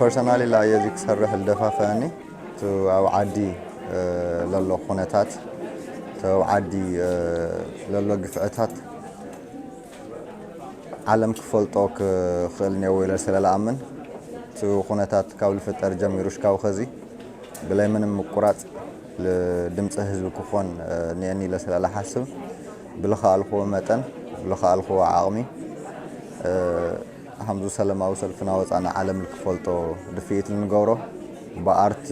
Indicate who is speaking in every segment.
Speaker 1: personally لا يزيك سرح الدفافاني تو أو عادي للو خونتات تو عادي للو قفعتات عالم كفلتوك خلني ويلا سلال أمن تو خونتات كاول فتر جميروش كاو خزي بلاي من مقرات لدمت حزب كخون نياني لسلال حسب بلخا الخو متن بلخا الخو عاقمي حمد سلام أوصل في نواة أنا عالم الكفلتو دفيت النجارة بارت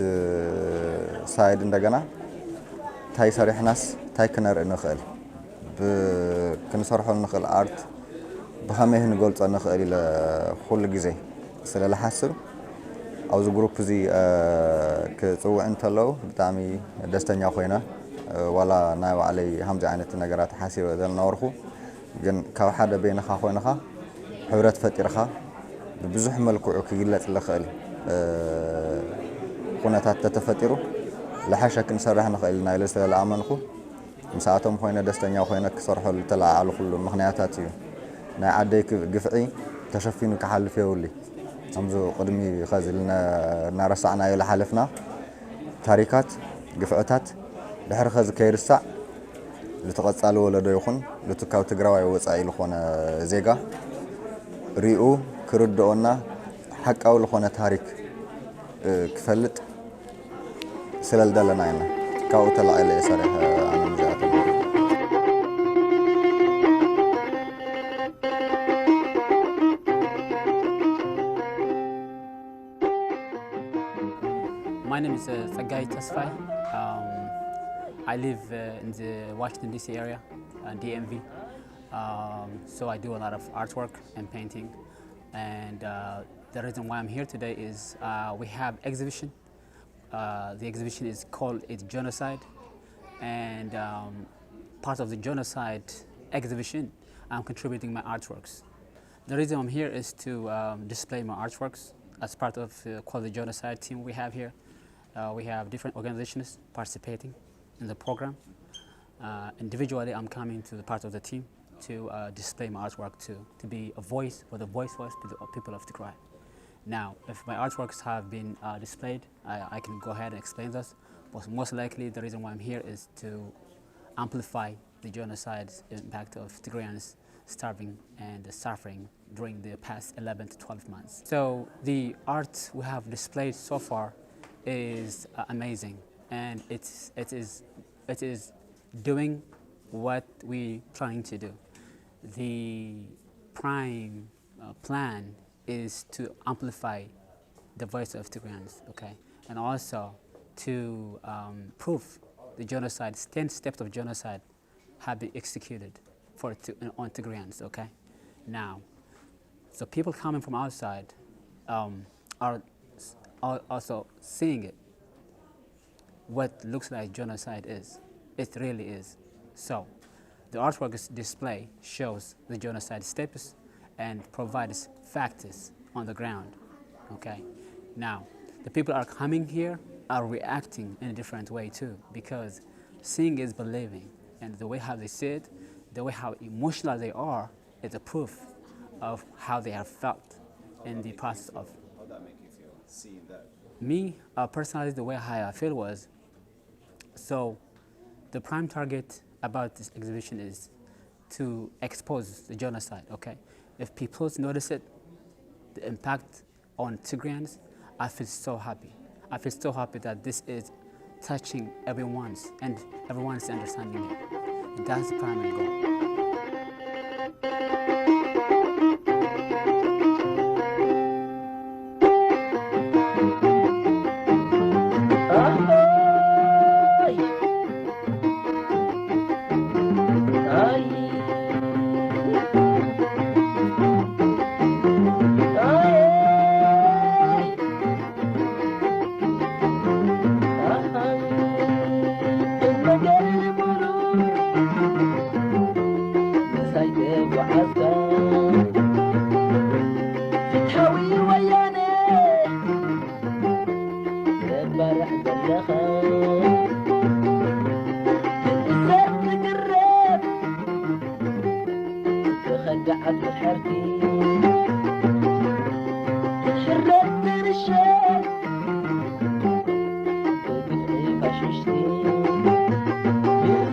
Speaker 1: سايد إندجنا تاي صريح ناس تاي كنار النخل كنصرح النخل ارت بخمه نقولت النخل إلى خل جزء سلالة حسر أو جروب زي كتو أنت لو بتعمي دستني أخوينا ولا ناو علي حمد عن النجارات حاسي ذا النورخو جن كواحد بين خاخوينا خا حورات فترخا بزح ملكو كيلات الخال خونات تتفترو لحاشا كنسرح نخيل نايل سلال أمانخو مساعتهم خوينا دستنيا خوينا كسرحوا التلع على كل مخنياتاتي نا عدي قفعي تشفينو كحل فيه ولي امزو قدمي خازلنا نارسعنا يلا حلفنا تاريخات قفعتات دحر خاز كيرسع لتقصالو ولا دو يخون لتكاو تقراوي وصاي لخونه زيغا ريو كردونا حق او لخونه تاريخ كفلت سلال دلنا عنا كاو طلع لي صريح انا مجاته
Speaker 2: My name is Sagai Tasfai. I live in the Washington DC area, DMV. So I do a lot of artwork and painting. And the reason why I'm here today is we have exhibition. The exhibition is called It's Genocide, and part of the genocide exhibition, I'm contributing my artworks. The reason I'm here is to display my artworks as part of the Quality Genocide team we have here. We have different organizations participating in the program. Individually, I'm coming to the part of the team to display my artwork to be a voice for the voiceless people of Tigray. Now, if my artworks have been displayed, I can go ahead and explain this. But most likely, the reason why I'm here is to amplify the genocide's impact of Tigrayans starving and suffering during the past 11 to 12 months. So the art we have displayed so far is amazing, and it is doing what we're trying to do. The prime plan is to amplify the voice of Tigrayans, okay, and also to prove the genocide, 10 steps of genocide have been executed on Tigrayans, okay. Now, so people coming from outside are also seeing it, what looks like genocide is. It really is. So, the artwork display shows the genocide steps and provides facts on the ground, okay? Now, the people are coming here are reacting in a different way too, because seeing is believing, and the way how they see it, the way how emotional they are is a proof of how they have felt in the process of.
Speaker 3: How'd that make you feel, seeing that?
Speaker 2: Me, personally, the way how I feel was, so the prime target about this exhibition is to expose the genocide, okay? If people notice it, the impact on Tigrayans, I feel so happy. I feel so happy that this is touching everyone's, and everyone's understanding it. And that's the primary goal.
Speaker 4: Get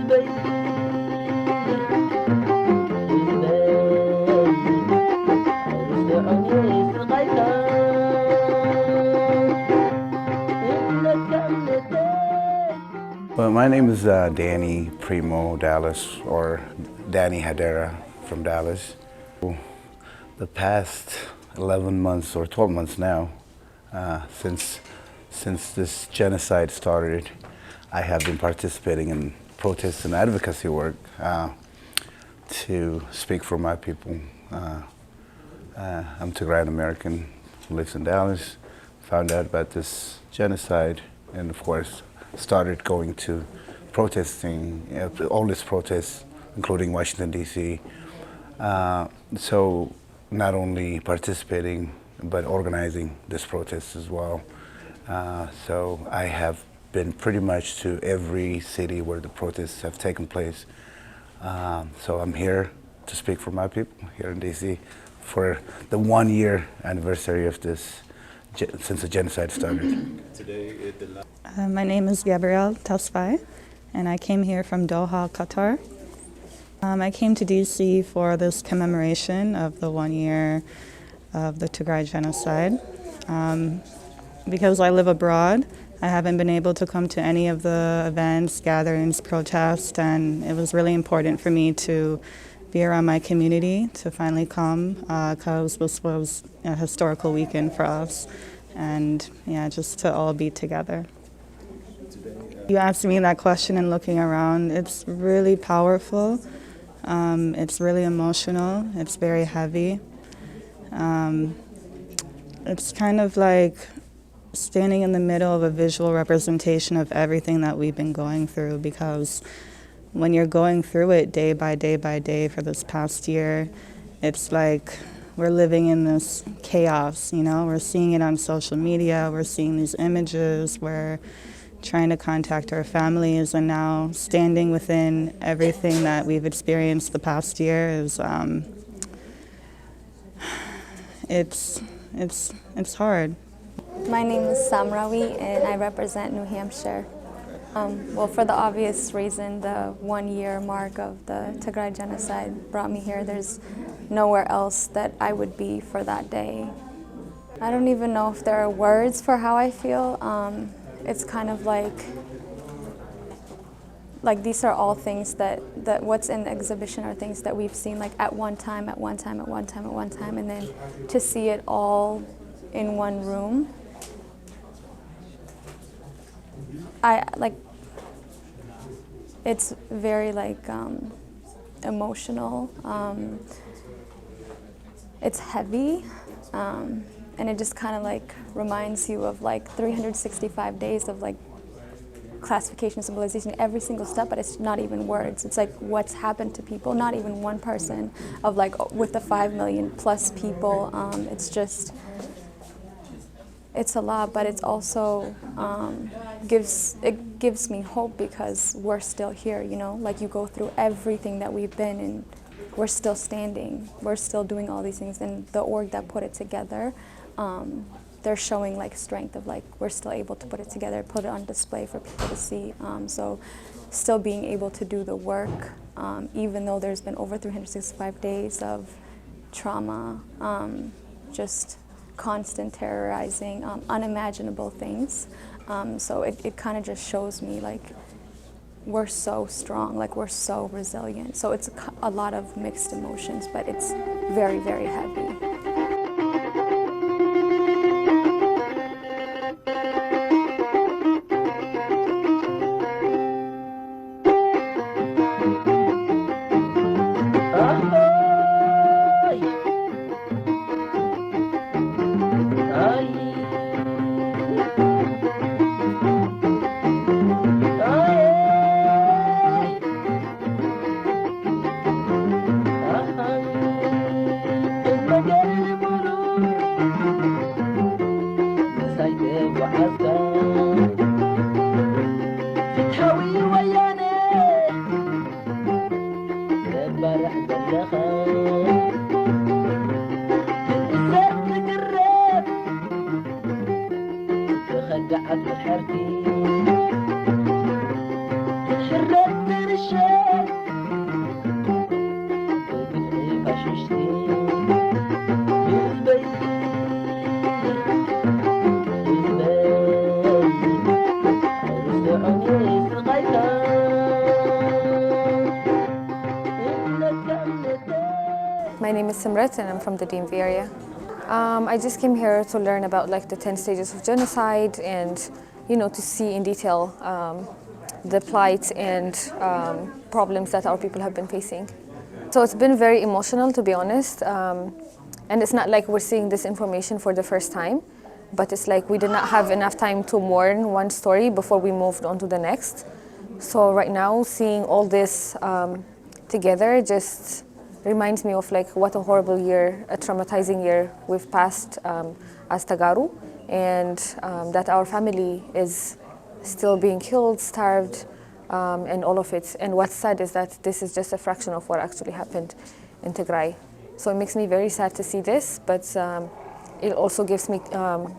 Speaker 4: Well, my name is Danny Primo Dallas, or Danny Hadera from Dallas. The past 11 months or 12 months now, since this genocide started, I have been participating in protest and advocacy work to speak for my people. I'm Tigrayan American who lives in Dallas, found out about this genocide, and of course started going to protesting, all these protests, including Washington, D.C. So not only participating, but organizing this protest as well. So I have been pretty much to every city where the protests have taken place. So I'm here to speak for my people here in D.C. for the 1-year anniversary of this, since the genocide started.
Speaker 5: My name is Gabrielle Tasfai, and I came here from Doha, Qatar. I came to DC for this commemoration of the 1 year of the Tigray genocide. Because I live abroad, I haven't been able to come to any of the events, gatherings, protests, and it was really important for me to be around my community, to finally come, because this was a historical weekend for us, and yeah, just to all be together. You asked me that question and looking around, it's really powerful, it's really emotional, it's very heavy. It's kind of like standing in the middle of a visual representation of everything that we've been going through, because when you're going through it day by day by day for this past year, it's like we're living in this chaos, you know? We're seeing it on social media, we're seeing these images, we're trying to contact our families, and now standing within everything that we've experienced the past year is, it's hard.
Speaker 6: My name is Samrawi, and I represent New Hampshire. Well, for the obvious reason, the 1 year mark of the Tigray genocide brought me here. There's nowhere else that I would be for that day. I don't even know if there are words for how I feel. It's kind of like these are all things that what's in the exhibition are things that we've seen like at one time, and then to see it all in one room. It's very emotional. It's heavy, and it just kind of reminds you of 365 days of classification, symbolization, every single step, but it's not even words. It's what's happened to people, not even one person of with the 5 million plus people. It's a lot, but it's also gives me hope, because we're still here, you know? You go through everything that we've been, and we're still standing. We're still doing all these things, and the org that put it together, they're showing strength of we're still able to put it together, put it on display for people to see. So still being able to do the work, even though there's been over 365 days of trauma, just constant terrorizing, unimaginable things. So it kind of just shows me we're so strong, we're so resilient. So it's a lot of mixed emotions, but it's very, very heavy.
Speaker 7: تحررت من الشارع My name is Simrat and I'm from the DMV area. I just came here to learn about like the 10 stages of genocide and to see in detail the plight and problems that our people have been facing. So it's been very emotional, to be honest, and it's not like we're seeing this information for the first time, but it's like we did not have enough time to mourn one story before we moved on to the next. So right now, seeing all this together just reminds me of like what a horrible year, a traumatizing year we've passed as Tagaru, and that our family is still being killed, starved, and all of it. And what's sad is that this is just a fraction of what actually happened in Tigray. So it makes me very sad to see this, but it also gives me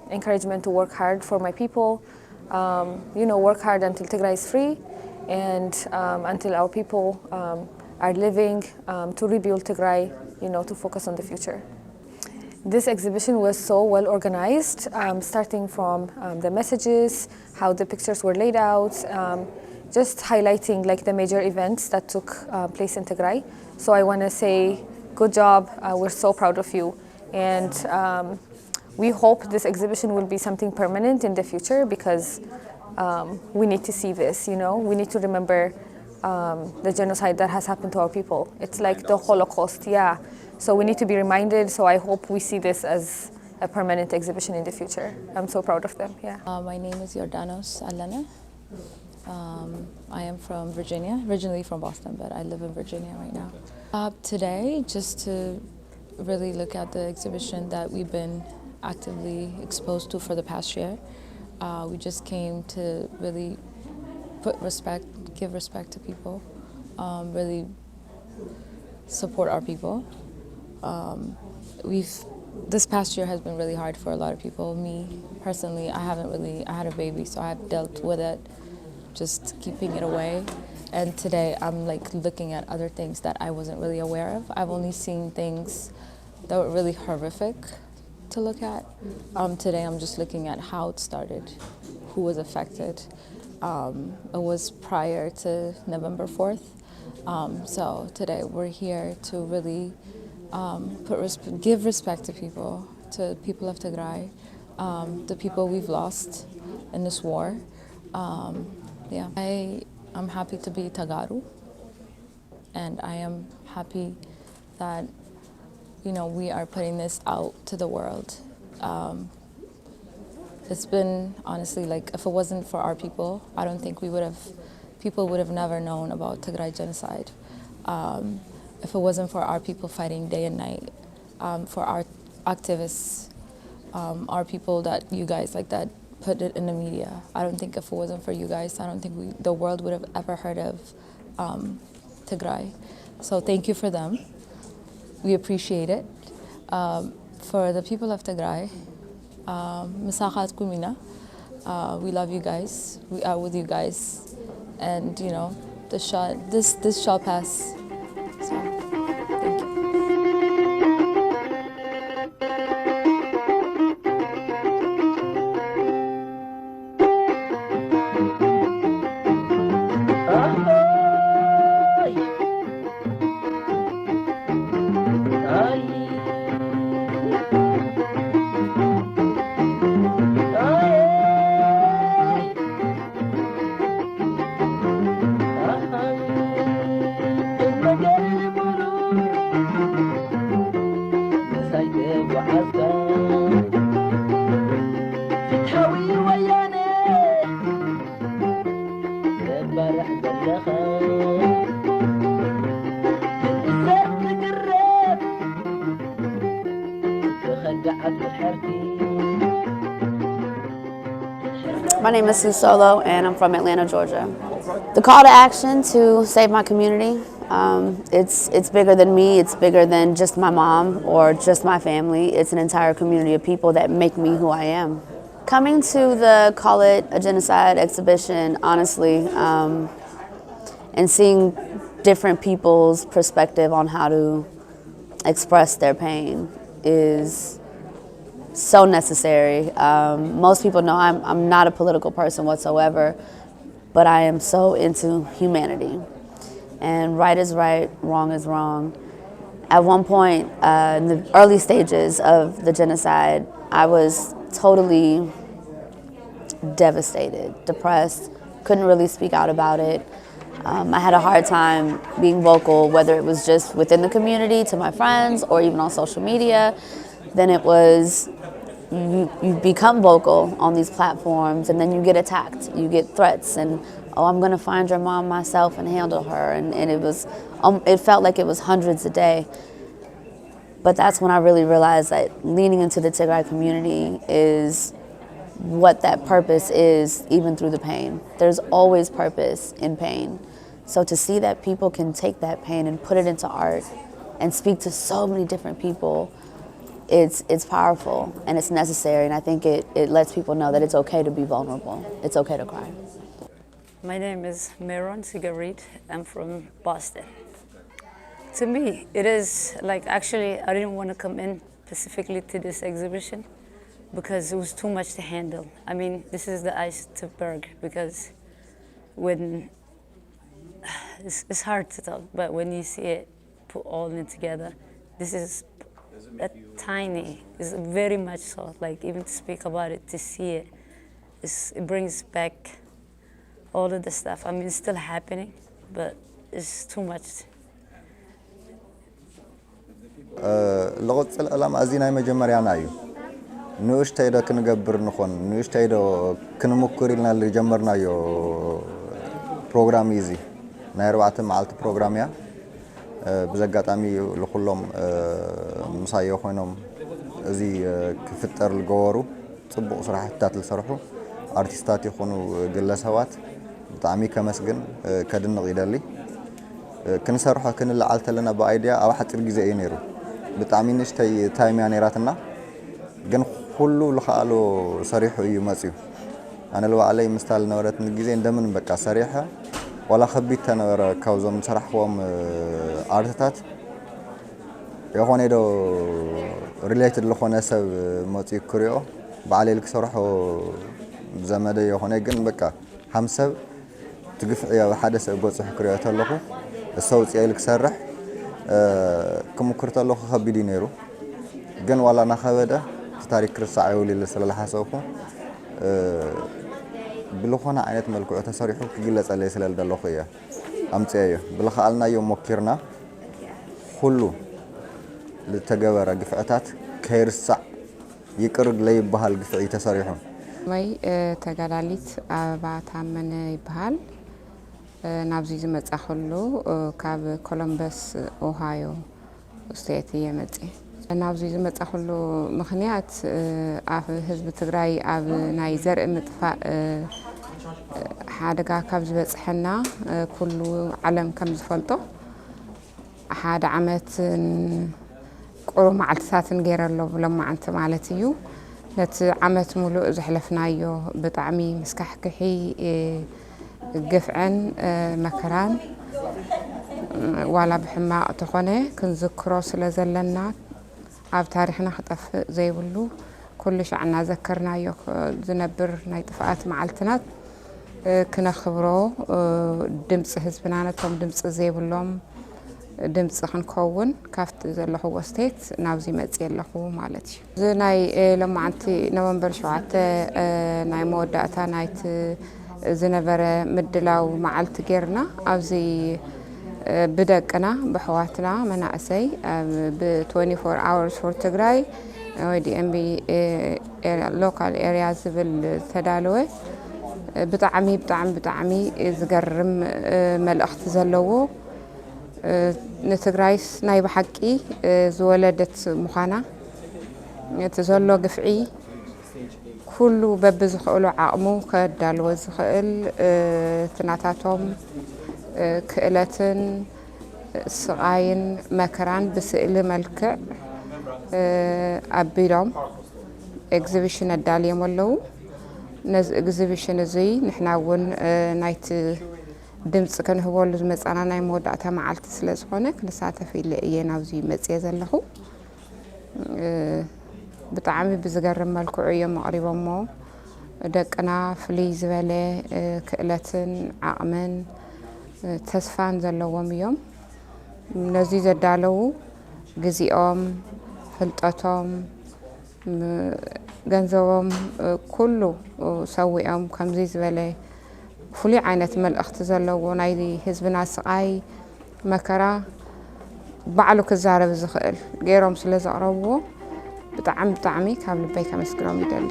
Speaker 7: encouragement to work hard for my people, work hard until Tigray is free and until our people are living to rebuild Tigray, to focus on the future. This exhibition was so well organized, starting from the messages, how the pictures were laid out, just highlighting like the major events that took place in Tigray. So I want to say, good job. We're so proud of you, and we hope this exhibition will be something permanent in the future because we need to see this. We need to remember the genocide that has happened to our people. It's like the Holocaust, yeah. So we need to be reminded. So I hope we see this as a permanent exhibition in the future. I'm so proud of them, yeah.
Speaker 8: My name is Jordanos Alana. I am from Virginia, originally from Boston, but I live in Virginia right now. Today, just to really look at the exhibition that we've been actively exposed to for the past year. We just came to really give respect to people, really support our people. This past year has been really hard for a lot of people. Me, personally, I had a baby, so I've dealt with it, just keeping it away. And today I'm like looking at other things that I wasn't really aware of. I've only seen things that were really horrific to look at. Today I'm just looking at how it started, who was affected. It was prior to November 4th. So today we're here to really give respect to people of Tigray, the people we've lost in this war. I'm happy to be Tagaru, and I am happy that we are putting this out to the world. It's been honestly like if it wasn't for our people, I don't think people would have never known about Tigray genocide. If it wasn't for our people fighting day and night, for our activists, our people that you guys like that put it in the media. I don't think if it wasn't for you guys, I don't think the world would have ever heard of Tigray. So thank you for them. We appreciate it. For the people of Tigray, Misakhat Kumina, we love you guys. We are with you guys, and this shall pass. So, thank you.
Speaker 9: My name is Sue Solo, and I'm from Atlanta, Georgia. The call to action to save my community, it's bigger than me. It's bigger than just my mom or just my family. It's an entire community of people that make me who I am. Coming to the Call It a Genocide exhibition, honestly, and seeing different people's perspective on how to express their pain is so necessary. Most people know I'm not a political person whatsoever, but I am so into humanity. And right is right, wrong is wrong. At one point, in the early stages of the genocide, I was totally devastated, depressed, couldn't really speak out about it. I had a hard time being vocal, whether it was just within the community to my friends or even on social media. Then it was you become vocal on these platforms and then you get attacked, you get threats, and oh, I'm gonna find your mom myself and handle her, and it felt like it was hundreds a day. But that's when I really realized that leaning into the Tigray community is what that purpose is, even through the pain. There's always purpose in pain. So to see that people can take that pain and put it into art and speak to so many different people, it's powerful and it's necessary, and I think it lets people know that it's okay to be vulnerable. It's okay to cry.
Speaker 10: My name is Meron Sigarit. I'm from Boston. To me, it is like, actually, I didn't want to come in specifically to this exhibition because it was too much to handle. I mean, this is the iceberg, because when, it's hard to talk, but when you see it put all in together, this is tiny, it's very much so. Like, even to speak about it, to see it, it brings back all of the stuff. I mean, it's still happening, but it's too much.
Speaker 1: لغت الألم أزينا مجمريا نايو نوش تيدا كنجبر نخون نوش تيدا كنمكرينا اللي جمرنا يو برنامج نيروعت معلت برنامجيا بزقات أمي لخلهم مسايو خوينهم زي كفتر الجوارو صبوا صراحة تاتل صرحوا أرتيستات يخونوا جلسوات بتعمي كمسجن كدن غيدالي كنسرحوا كن اللي عالت لنا بأيديا أو حتى الجزء ينيرو بتعمي نشتي تايم يعني راتنا جن كله لخالو صريح ويمسيو أنا لو علي مستعل نورات الجزء دمن بقى صريحة ولا خبيت أنا ورا كوزم صرحهم أرتات يخوني دو related لخونا سب ماتي كوريو بعلي لك صرحه زمادة يخوني جن بقى همسب تقف يا حدث بوصح كوريو تلقو الصوت يالك سرح كم كرت الله خبي دينيرو جن ولا نخبده تاريخ رسع يولي لسلا حسوكو بلخنا عينت ملكو تصريحو كجلس عليه سلا الدلخية أمتيه بلخالنا يوم مكرنا كله للتجاور قفعتات كيرسع يقرب لي بحال قفعي تصريحو
Speaker 11: ماي تجالاليت بعتمن بحال نابزي زمت أخلو كاب كولومبس أوهايو ستيتي يمتي نابزي زمت أخلو مخنيات عف حزب تجراي عف نايزر متفا حادقا كاب زبت حنا كله علم كم زفلتو حاد عمت قرو معلسات نغير له لما انت مالتيو نت عمت ملو زحلفنايو بطعمي مسكحكحي قفعن مكران ولا بحماق تخونه كنذكرو سلازلنا عب تاريخنا خطف زي ولو كل شعنا ذكرنايو زنبر ناي طفات معلتنات كنا خبرو دمص حزبنا نتوم دمص زي ولهم دمص خنكون كافت زلخو وستيت ناوزي مصي يلخو مالتي زناي لما انتي نوفمبر 7 ناي موداتا نايت زنبره مدلاو معلت غيرنا ابزي بدقنا بحواتنا مناسي ب 24 hours for Tigray ودي ام بي local areas بالتدالوي بطعمي زقرم ملأخت زلوو نتغرايس ناي بحقي زولدت مخانا تزلو قفعي كله ببز خقلو عقمو كدالو زخقل تناتاتهم كإلتن سقاين مكران بسئل ملكع أبيلهم exhibition الدالية مولو نز exhibition زي نحناون نايت دمص كان هو اللي مصانا ناي مودعتا معلت سلازخونه لساته في اللي ناوزي مصيه زلخو بطعمي بزغرم ملكو يوم قريبا مو دقنا فلي زبله كእለትን عقمن تسفان زلوم يوم نزي زدالو ግዚኦም ፍልጠቶም ገንዘቦም ኩሉ ሰዊኦም ከምዚ ዝበለ ፍሉይ ዓይነት መልእኽቲ ዘለዎ ናይ ህዝብና ስቃይ መከራ ባዕሉ ክዛረብ ዝኽእል ገይሮም ስለ ዘቕረብዎ ብጣዕሚ ካብ ልበይ ከመስግኖም ይደሊ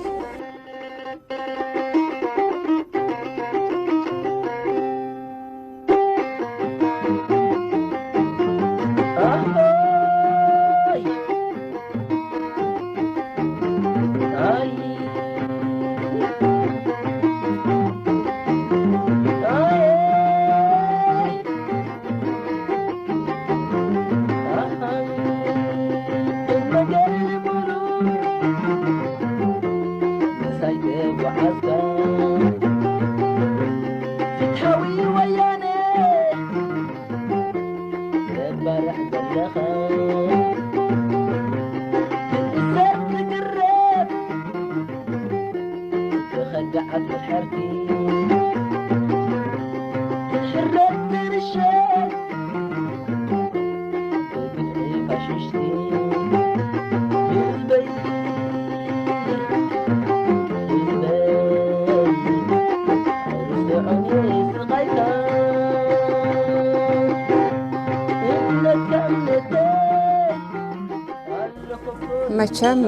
Speaker 11: መቸም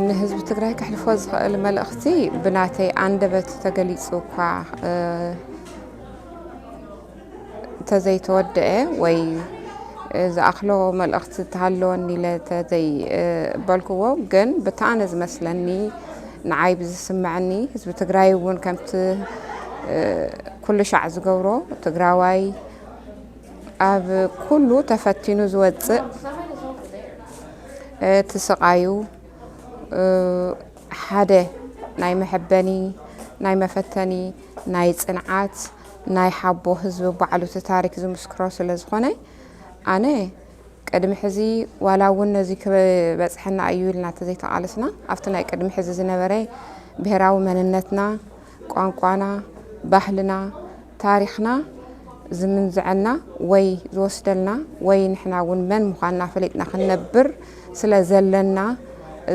Speaker 11: ንህዝቢ ትግራይ ከሕልፎ ዝኽእል መልእኽቲ ብናተይ አንደበት ተገሊጹ እኳ ተዘይተወድአ ወይ ዝኣኽሎ መልእኽቲ ተሃለወኒ ለተዘይበልክዎ ግን ብታኣነ ዝመስለኒ ንዓይ ብዝስምዐኒ ህዝቢ ትግራይ እውን ከምቲ ኩሉ ሻዕ ዝገብሮ ትግራዋይ ኣብ ኩሉ ተፈቲኑ ዝወፅእ ትስቃዩ ሓደ ናይ መሐበኒ ናይ መፈተኒ ናይ ጽንዓት ናይ ሓቦ ህዝቢ ባዕሉ ታሪክ ዝምስክሮ ስለ ዝኾነ ኣነ ቅድሚ ሕዚ ዋላ እውን ነዚ ክበፅሐና እዩ ኢልና ተዘይተቃለስና ኣብቲ ናይ ቅድሚ ሕዚ ዝነበረ ብሄራዊ መንነትና ቋንቋና ባህልና ታሪክና ዝምንዝዐና ወይ ዝወስደልና ወይ ንሕና እውን መን ምዃንና ፈሊጥና ክንነብር ስለ ዘለና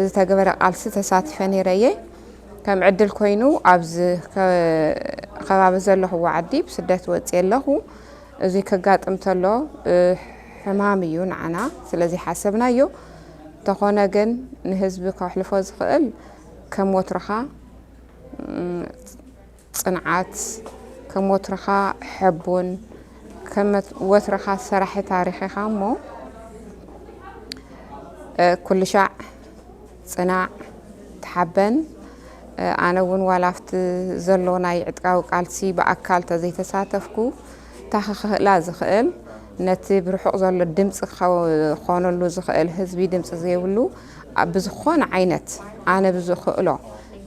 Speaker 11: ዝተገበረ ቃልሲ ተሳቲፈ ነይረየ ከም ዕድል ኮይኑ ኣብዚ ከባቢ ዘለኹ ዓዲ ብስደት ወፅየ ኣለኹ እዚ ከጋጥም ተሎ ሕማም እዩ ንዓና ስለዚ ሓሰብናዮ ተኾነ ግን ንህዝቢ ከሕልፎ ዝኽእል ከም ወትርኻ ጽንዓት ከም ወትርኻ ሕቡን ከም ወትርኻ ሰራሕ ታሪኽኻ እሞ ኩሉ ሻዕ ጽናዕ ተሓበን ኣነ እውን ዋላፍቲ ዘሎ ናይ ዕጥቃዊ ቃልሲ ብኣካል ተዘይተሳተፍኩ ታኽኽእላ ዝኽእል ነቲ ብርሑቕ ዘሎ ድምፂ ክኾነሉ ዝኽእል ህዝቢ ድምፂ ዘይብሉ ብዝኾነ ዓይነት ኣነ ብዝኽእሎ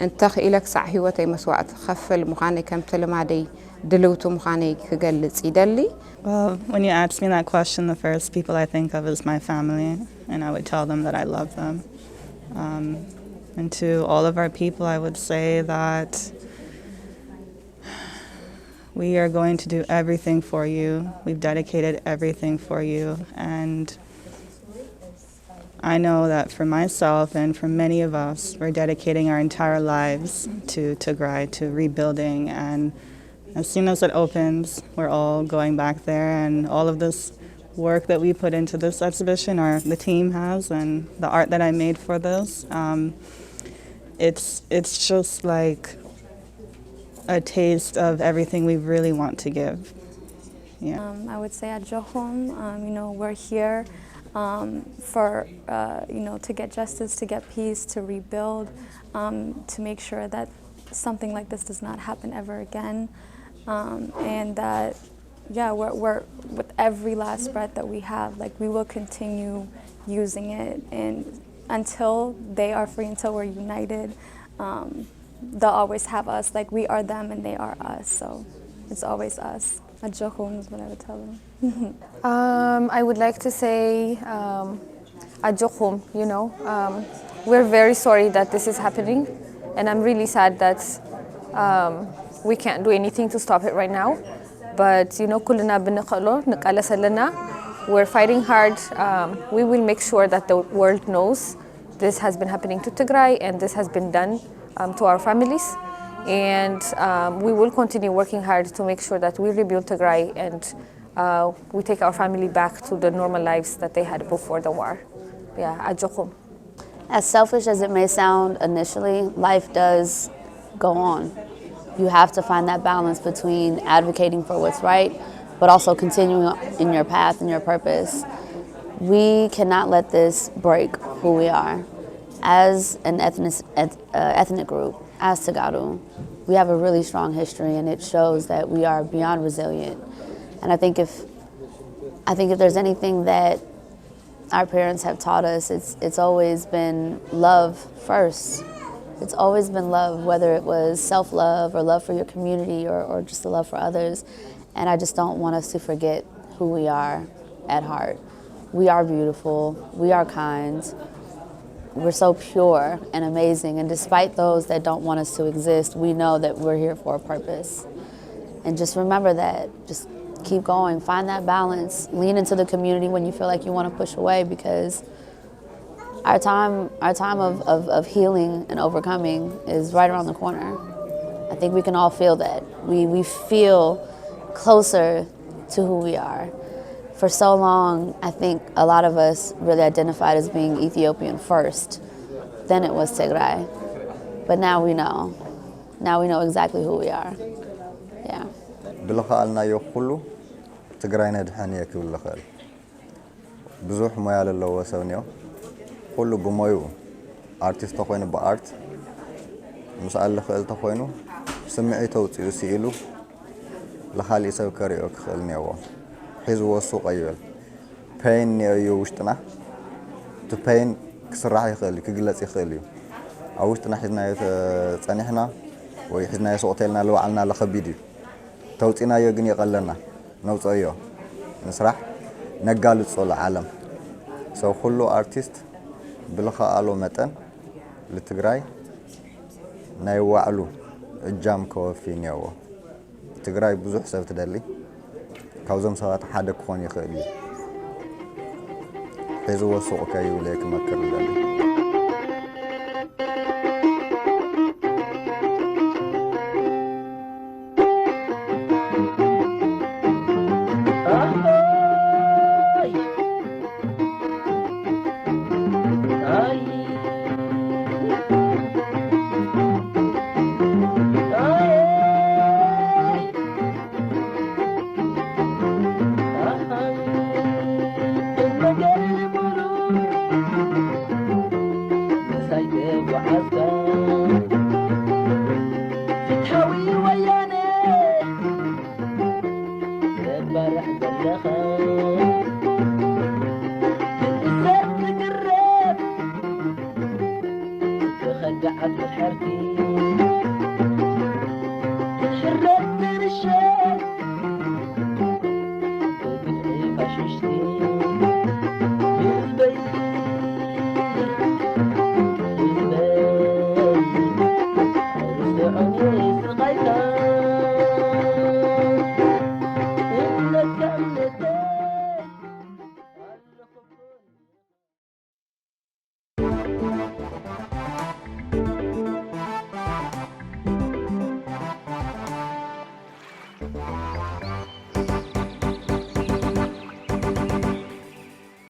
Speaker 11: እንተኽኢለ ክሳዕ ሂወተይ መስዋዕቲ ክኸፍል ምዃነይ ከምቲ ልማደይ ድልውቱ ምዃነይ ክገልጽ ይደሊ
Speaker 5: Well, when you ask me that question, the first people I think of is my family, and I would tell them that I love them. And to all of our people, I would say that we are going to do everything for you. We've dedicated everything for you. And I know that for myself and for many of us, we're dedicating our entire lives to Tigray, to rebuilding. And as soon as it opens, we're all going back there. And all of this work that we put into this exhibition, or the team has, and the art that I made for this, it's just like a taste of everything we really want to give. Yeah.
Speaker 6: I would say at Johom, we're here for to get justice, to get peace, to rebuild, to make sure that something like this does not happen ever again, and that we're with every last breath that we have, like we will continue using it, and until they are free, until we're united, they'll always have us. Like we are them and they are us, so it's always us. At Johom is what I would tell them.
Speaker 7: I would like to say at Johom, we're very sorry that this is happening, and I'm really sad that we can't do anything to stop it right now. But ኩልና ብንኽእሎ ንቃለሰለና We're fighting hard. We will make sure that the world knows this has been happening to Tigray and this has been done to our families. And we will continue working hard to make sure that we rebuild Tigray and we take our family back to the normal lives that they had before the war. Yeah, ajokum.
Speaker 9: As selfish as it may sound initially, life does go on. You have to find that balance between advocating for what's right, but also continuing in your path and your purpose. We cannot let this break who we are. As an ethnic group, as Tagaru, we have a really strong history, and it shows that we are beyond resilient. And I think if there's anything that our parents have taught us, it's always been love first. It's always been love, whether it was self-love or love for your community or just the love for others. And I just don't want us to forget who we are at heart. We are beautiful, we are kind, we're so pure and amazing. And despite those that don't want us to exist, we know that we're here for a purpose. And just remember that, just keep going, find that balance, lean into the community when you feel like you want to push away, because our time of healing and overcoming is right around the corner. I think we can all feel that. We feel closer to who we are. For so long, I think a lot of us really identified as being Ethiopian first. Then it was Tigray. But now we know. Now we know exactly who we are. Yeah.
Speaker 1: ብልኻልናዮ ኩሉ ትግራይ ነድሐን እየ ክብል ልኽእል ብዙሕ ሞያ ዘለዎ ሰብ እኒኦ ኩሉ ብሞዩ ኣርቲስት ተኮይኑ ብኣርት ምስኣል ልኽእል ተኮይኑ ስምዒት ተውፅኡ ሲኢሉ ለኻሊእ ሰብ ከሪኦ ክኽእል እኒአዎ ሒዝዎ ሱቕ ኣይበል ፔን እኒአዮ ውሽጥና እቲ ፔን ክስራሕ ይኽእል እዩ ክግለጽ ይኽእል እዩ ኣብ ውሽጥና ሒዝናዮ ፀኒሕና ወይ ሒዝናዮ ሱቕተልና ልባዕልና ለኸቢድ እዩ ተውፂናዮ ግን ይቐለና ነውፅዮ ንስራሕ ነጋልጾ ለዓለም ሰው ኩሉ ኣርቲስት ብልኻኣሎ መጠን ለትግራይ ናይ ዋዕሉ እጃም ከወፊ እኒአዎ ትግራይ ብዙሕ ሰብ ትደሊ ካብዞም ሰባት ሓደ ክኾን ይኽእል እዩ ሒዝዎ ሱቕ ከይብለ ክመክር ይደሊ
Speaker 12: فاششتي